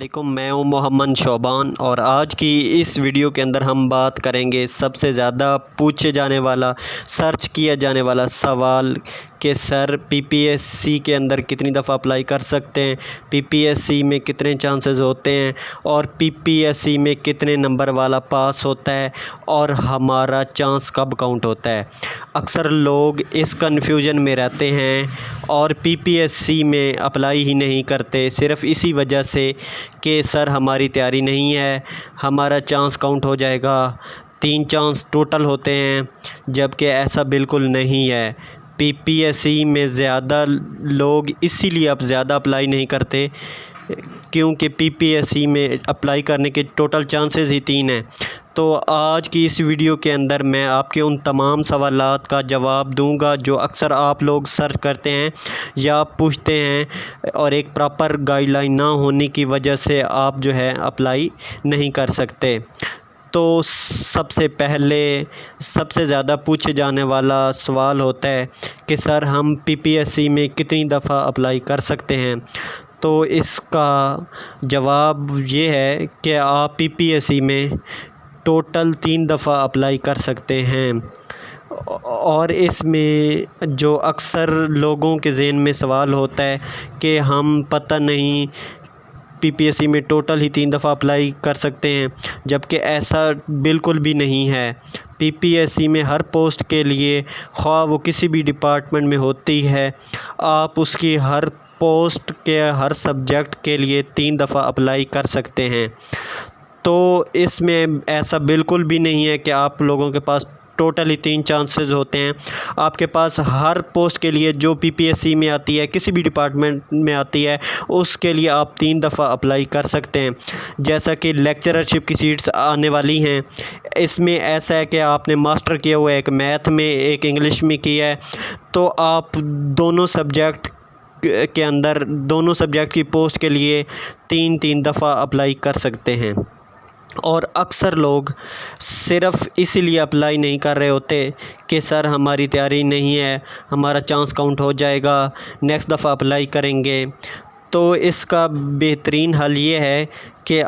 वालेकुम, मैं हूँ मोहम्मद शोबान और आज की इस वीडियो के अंदर हम बात करेंगे सबसे ज़्यादा पूछे जाने वाला, सर्च किया जाने वाला सवाल कि सर पीपीएससी के अंदर कितनी दफ़ा अप्लाई कर सकते हैं, पीपीएससी में कितने चांसेस होते हैं और पीपीएससी में कितने नंबर वाला पास होता है और हमारा चांस कब काउंट होता है। अक्सर लोग इस कन्फ्यूजन में रहते हैं और पीपीएससी में अप्लाई ही नहीं करते सिर्फ़ इसी वजह से कि सर हमारी तैयारी नहीं है, हमारा चांस काउंट हो जाएगा, 3 चांस टोटल होते हैं, जबकि ऐसा बिल्कुल नहीं है। पीपीएससी में ज़्यादा लोग इसीलिए अब ज़्यादा अप्लाई नहीं करते क्योंकि पीपीएससी में अप्लाई करने के टोटल चांसेस ही 3 हैं। तो आज की इस वीडियो के अंदर मैं आपके उन तमाम सवालात का जवाब दूंगा जो अक्सर आप लोग सर्च करते हैं या पूछते हैं और एक प्रॉपर गाइडलाइन ना होने की वजह से आप जो है अप्लाई नहीं कर सकते। तो सबसे पहले सबसे ज़्यादा पूछे जाने वाला सवाल होता है कि सर हम पीपीएससी में कितनी दफ़ा अप्लाई कर सकते हैं। तो इसका जवाब ये है कि आप पीपीएससी में टोटल 3 दफ़ा अप्लाई कर सकते हैं। और इसमें जो अक्सर लोगों के ज़हन में सवाल होता है कि हम पता नहीं पीपीएससी में टोटल ही 3 दफ़ा अप्लाई कर सकते हैं, जबकि ऐसा बिल्कुल भी नहीं है। पीपीएससी में हर पोस्ट के लिए, ख्वाह वो किसी भी डिपार्टमेंट में होती है, आप उसकी हर पोस्ट के हर सब्जेक्ट के लिए 3 दफ़ा अप्लाई कर सकते हैं। तो इसमें ऐसा बिल्कुल भी नहीं है कि आप लोगों के पास टोटली 3 चांसेस होते हैं। आपके पास हर पोस्ट के लिए जो पीपीएससी में आती है, किसी भी डिपार्टमेंट में आती है, उसके लिए आप 3 दफ़ा अप्लाई कर सकते हैं। जैसा कि लेक्चररशिप की सीट्स आने वाली हैं, इसमें ऐसा है कि आपने मास्टर किया हुआ है, एक मैथ में एक इंग्लिश में किया है, तो आप दोनों सब्जेक्ट के अंदर दोनों सब्जेक्ट की पोस्ट के लिए 3 दफ़ा अप्लाई कर सकते हैं। और अक्सर लोग सिर्फ़ इसीलिए अप्लाई नहीं कर रहे होते कि सर हमारी तैयारी नहीं है, हमारा चांस काउंट हो जाएगा, नेक्स्ट दफ़ा अप्लाई करेंगे। तो इसका बेहतरीन हल ये है कि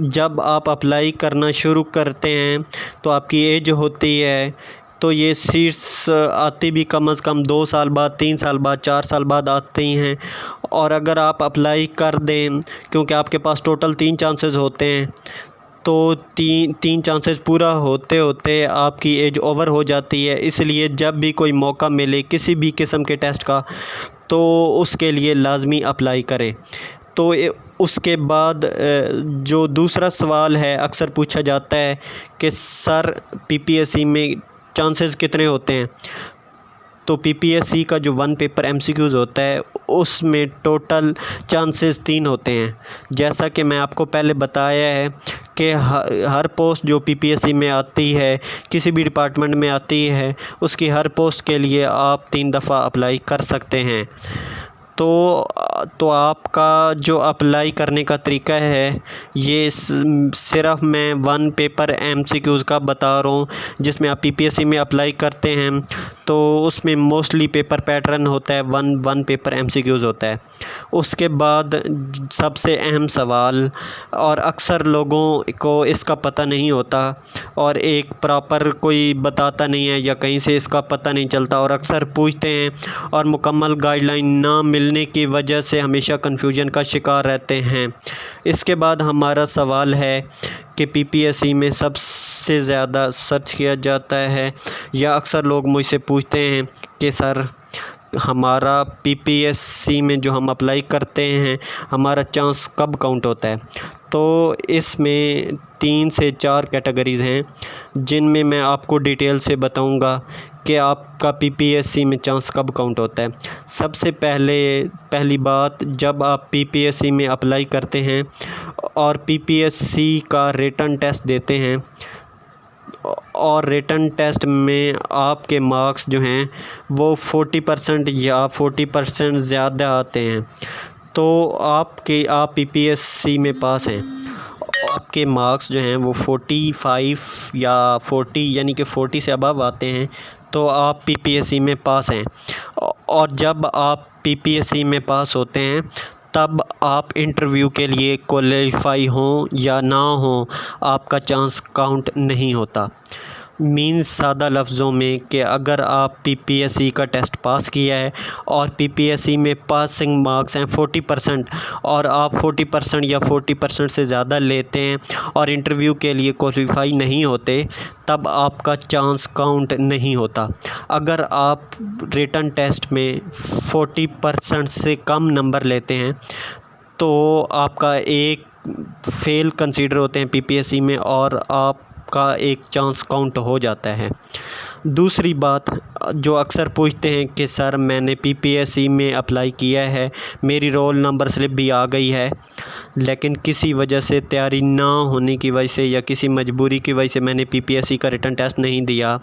जब आप अप्लाई करना शुरू करते हैं तो आपकी एज होती है, तो ये सीट्स आती भी कम से कम 2 साल बाद, 3 साल बाद, 4 साल बाद आती हैं। और अगर आप अप्लाई कर दें, क्योंकि आपके पास टोटल 3 चांसेस होते हैं, तो तीन चांसेस पूरा होते होते आपकी एज ओवर हो जाती है। इसलिए जब भी कोई मौका मिले किसी भी किस्म के टेस्ट का, तो उसके लिए लाजमी अप्लाई करें। तो उसके बाद जो दूसरा सवाल है अक्सर पूछा जाता है कि सर पीपीएससी में चांसेस कितने होते हैं। तो पीपीएससी का जो 1 पेपर एमसीक्यूज़ होता है उसमें टोटल चांसेस 3 होते हैं। जैसा कि मैं आपको पहले बताया है कि हर पोस्ट जो पीपीएससी में आती है, किसी भी डिपार्टमेंट में आती है, उसकी हर पोस्ट के लिए आप 3 दफ़ा अप्लाई कर सकते हैं। तो आपका जो अप्लाई करने का तरीका है, ये सिर्फ़ मैं 1 पेपर एमसीक्यूज़ का बता रहा हूँ, जिसमें आप पीपीएससी में अप्लाई करते हैं तो उसमें मोस्टली पेपर पैटर्न होता है, 1 पेपर एमसीक्यूज़ होता है। उसके बाद सबसे अहम सवाल, और अक्सर लोगों को इसका पता नहीं होता और एक प्रॉपर कोई बताता नहीं है या कहीं से इसका पता नहीं चलता और अक्सर पूछते हैं और मुकम्मल गाइडलाइन ना मिलने की वजह से हमेशा कन्फ्यूजन का शिकार रहते हैं। इसके बाद हमारा सवाल है कि पीपीएससी में सबसे ज़्यादा सर्च किया जाता है, या अक्सर लोग मुझसे पूछते हैं कि सर हमारा पीपीएससी में जो हम अप्लाई करते हैं हमारा चांस कब काउंट होता है। तो इसमें 3 से 4 कैटेगरीज़ हैं जिनमें मैं आपको डिटेल से बताऊंगा कि आपका पीपीएससी में चांस कब काउंट होता है। सबसे पहली बात, जब आप पीपीएससी में अप्लाई करते हैं और पीपीएससी का रिटन टेस्ट देते हैं और रिटन टेस्ट में आपके मार्क्स जो हैं वो 40% या 40% ज़्यादा आते हैं, तो आप पीपीएससी में पास हैं। आपके मार्क्स जो हैं वो 45 या 40 यानी कि 40 से अबव आते हैं तो आप पीपीएससी में पास हैं। और जब आप पीपीएससी में पास होते हैं تب آپ انٹرویو کے لیے کوالیفائی ہوں یا نہ ہوں آپ کا چانس کاؤنٹ نہیں ہوتا۔ مینز سادہ لفظوں میں کہ اگر آپ پی پی ایس سی کا ٹیسٹ پاس کیا ہے اور پی پی ایس سی میں پاسنگ مارکس ہیں 40% اور آپ 40% یا 40% سے زیادہ لیتے ہیں اور انٹرویو کے لیے کوالیفائی نہیں ہوتے، تب آپ کا چانس کاؤنٹ نہیں ہوتا۔ اگر آپ ریٹن ٹیسٹ میں 40% سے کم نمبر لیتے ہیں تو آپ کا ایک فیل کنسیڈر ہوتے ہیں پی پی ایس سی میں اور آپ کا ایک چانس کاؤنٹ ہو جاتا ہے۔ دوسری بات جو اکثر پوچھتے ہیں کہ سر میں نے پی پی ایس سی میں اپلائی کیا ہے، میری رول نمبر سلپ بھی آ گئی ہے، لیکن کسی وجہ سے تیاری نہ ہونے کی وجہ سے یا کسی مجبوری کی وجہ سے میں نے پی پی ایس سی کا ریٹن ٹیسٹ نہیں دیا،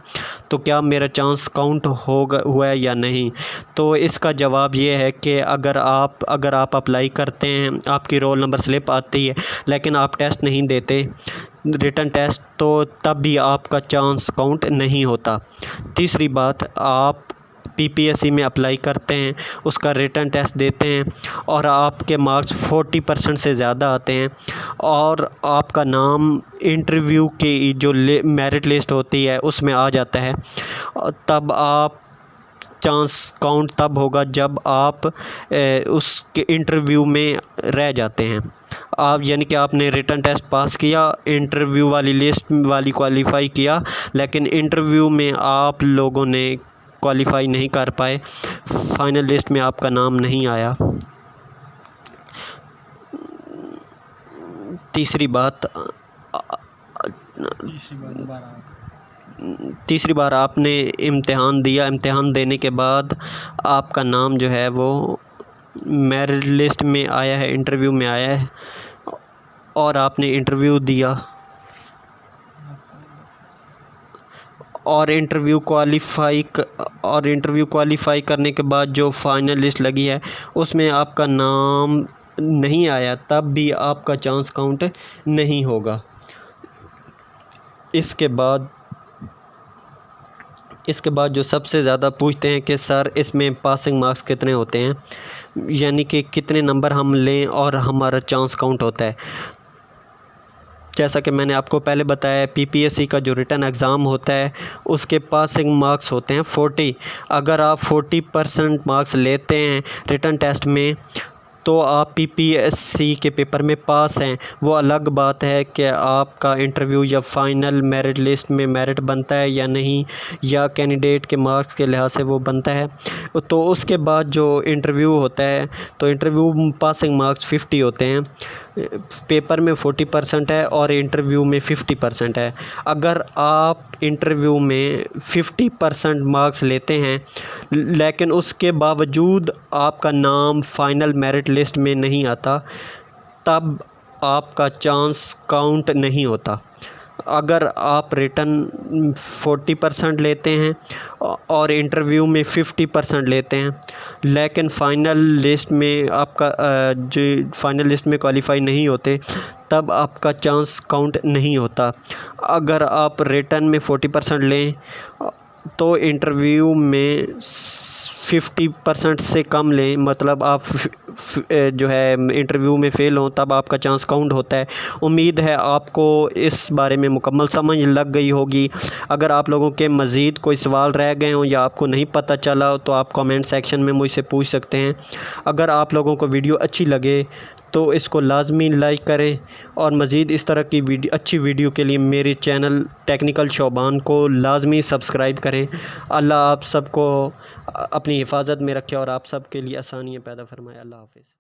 تو کیا میرا چانس کاؤنٹ ہوا ہے یا نہیں؟ تو اس کا جواب یہ ہے کہ اگر آپ اپلائی کرتے ہیں، آپ کی رول نمبر سلپ آتی ہے لیکن آپ ٹیسٹ نہیں دیتے ریٹن ٹیسٹ، تو تب بھی آپ کا چانس کاؤنٹ نہیں ہوتا۔ تیسری بات، آپ پی پی ایس سی میں اپلائی کرتے ہیں، اس کا ریٹن ٹیسٹ دیتے ہیں اور آپ کے مارکس 40% سے زیادہ آتے ہیں اور آپ کا نام انٹرویو کی جو میرٹ لسٹ ہوتی ہے اس میں آ جاتا ہے، تب آپ چانس کاؤنٹ تب ہوگا جب آپ اس کے انٹرویو میں رہ جاتے ہیں۔ آپ یعنی کہ آپ نے ریٹن ٹیسٹ پاس کیا، انٹرویو والی لسٹ والی کوالیفائی کیا، لیکن انٹرویو میں آپ لوگوں نے کوالیفائی نہیں کر پائے، فائنل لسٹ میں آپ کا نام نہیں آیا۔ تیسری بار آپ نے امتحان دیا، امتحان دینے کے بعد آپ کا نام جو ہے وہ میرٹ لسٹ میں آیا ہے، انٹرویو میں آیا ہے اور آپ نے انٹرویو دیا اور انٹرویو کوالیفائی کرنے کے بعد جو فائنل لسٹ لگی ہے اس میں آپ کا نام نہیں آیا، تب بھی آپ کا چانس کاؤنٹ نہیں ہوگا۔ اس کے بعد جو سب سے زیادہ پوچھتے ہیں کہ سر اس میں پاسنگ مارکس کتنے ہوتے ہیں، یعنی کہ کتنے نمبر ہم لیں اور ہمارا چانس کاؤنٹ ہوتا ہے۔ جیسا کہ میں نے آپ کو پہلے بتایا، پی پی ایس سی کا جو ریٹن ایگزام ہوتا ہے اس کے پاسنگ مارکس ہوتے ہیں 40۔ اگر آپ 40% مارکس لیتے ہیں ریٹن ٹیسٹ میں تو آپ پی پی ایس سی کے پیپر میں پاس ہیں۔ وہ الگ بات ہے کہ آپ کا انٹرویو یا فائنل میرٹ لسٹ میں میرٹ بنتا ہے یا نہیں، یا کینڈیڈیٹ کے مارکس کے لحاظ سے وہ بنتا ہے۔ تو اس کے بعد جو انٹرویو ہوتا ہے تو انٹرویو پاسنگ مارکس 50 ہوتے ہیں، پیپر میں 40% ہے اور انٹرویو میں 50% ہے۔ اگر آپ انٹرویو میں 50% مارکس لیتے ہیں لیکن اس کے باوجود آپ کا نام فائنل میرٹ لسٹ میں نہیں آتا، تب آپ کا چانس کاؤنٹ نہیں ہوتا۔ اگر آپ ریٹن 40% لیتے ہیں اور انٹرویو میں 50% لیتے ہیں لیکن فائنل لسٹ میں آپ کا جو فائنل لسٹ میں کوالیفائی نہیں ہوتے، تب آپ کا چانس کاؤنٹ نہیں ہوتا۔ اگر آپ ریٹن میں 40% لیں تو انٹرویو میں 50% سے کم لیں، مطلب آپ جو ہے انٹرویو میں فیل ہوں، تب آپ کا چانس کاؤنٹ ہوتا ہے۔ امید ہے آپ کو اس بارے میں مکمل سمجھ لگ گئی ہوگی۔ اگر آپ لوگوں کے مزید کوئی سوال رہ گئے ہوں یا آپ کو نہیں پتہ چلا تو آپ کامنٹ سیکشن میں مجھ سے پوچھ سکتے ہیں۔ اگر آپ لوگوں کو ویڈیو اچھی لگے تو اس کو لازمی لائک کریں اور مزید اس طرح کی اچھی ویڈیو کے لیے میرے چینل ٹیکنیکل شعبان کو لازمی سبسکرائب کریں۔ اللہ آپ سب کو اپنی حفاظت میں رکھے اور آپ سب کے لیے آسانیاں پیدا فرمائے۔ اللہ حافظ۔